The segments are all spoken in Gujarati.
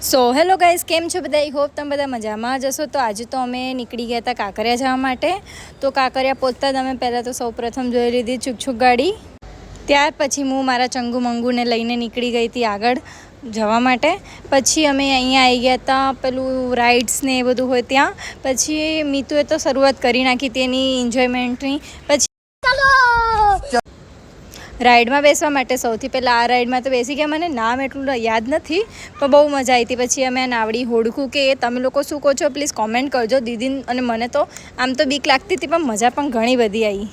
સો હેલો ગાઈઝ, કેમ છો બધા? આઈ હોપ તમે બધા મજામાં જશો. તો આજે તો અમે નીકળી ગયા હતા કાંકરિયા જવા માટે. તો કાંકરિયા પહોંચતા જ અમે પહેલાં તો સૌપ્રથમ જોઈ લીધી છુક ગાડી. ત્યાર પછી હું મારા ચંગુ મંગુને લઈને નીકળી ગઈ હતી આગળ જવા માટે. પછી અમે અહીંયા આવી ગયા હતા પેલું રાઇડ્સ ને એ બધું હોય ત્યાં. પછી મીતુએ તો શરૂઆત કરી નાખી હતી એની એન્જોયમેન્ટની. પછી રાઈડમાં બેસવા માટે સૌથી પહેલાં આ રાઈડમાં તો બેસી ગયા. મને નામ એટલું યાદ નથી પણ બહુ મજા આવી હતી. પછી અમે નાવડી હોડકું કે તમે લોકો શું કહો છો પ્લીઝ કોમેન્ટ કરજો. દીદી અને મને તો આમ તો બીક લાગતી હતી પણ મજા પણ ઘણી બધી આવી.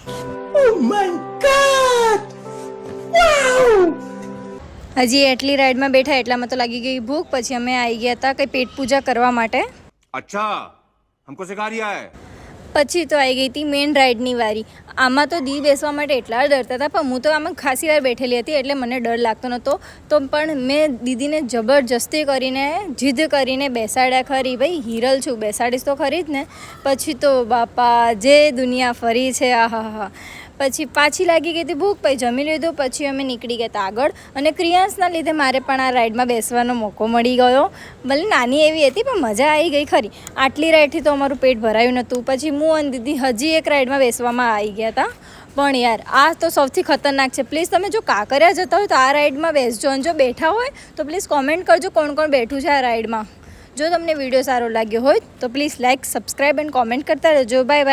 હજી એટલી રાઈડમાં બેઠા એટલામાં તો લાગી ગઈ ભૂખ. પછી અમે આવી ગયા હતા કંઈ પેટ પૂજા કરવા માટે. અચ્છા હમકો સિખા રહ્યા હૈ. પછી તો આવી ગઈ હતી મેઇન રાઈડની વારી. આમાં તો દી બેસવા માટે એટલા ડરતા હતા પણ હું તો આમાં ખાસી વાર બેઠેલી હતી એટલે મને ડર લાગતો નહોતો. તો પણ મેં દીદીને જબરજસ્તી કરીને જીદ કરીને બેસાડ્યા ખરી. ભાઈ હિરલ છું, બેસાડીશ તો ખરી જ ને. પછી તો બાપા જે દુનિયા ફરી છે, આહા હા. પછી પાછી લાગી ગઈ હતી ભૂખ. પછી જમી લીધું. પછી અમે નીકળી ગયા હતા આગળ. અને ક્રિયાન્સના લીધે મારે પણ આ રાઈડમાં બેસવાનો મોકો મળી ગયો. ભલે નાની એવી હતી પણ મજા આવી ગઈ ખરી. આટલી રાઈડથી તો અમારું પેટ ભરાયું નહોતું. પછી હું અને દીદી હજી એક રાઈડમાં બેસવામાં આવી ગયા હતા. પણ યાર આ તો સૌથી ખતરનાક છે. પ્લીઝ તમે જો કાંકરિયા જતા હોય તો આ રાઈડમાં બેસજો. અને જો બેઠા હોય તો પ્લીઝ કોમેન્ટ કરજો કોણ કોણ બેઠું છે આ રાઈડમાં. જો તમને વિડીયો સારો લાગ્યો હોય તો please like, subscribe and comment કરતા રહેજો. Bye bye.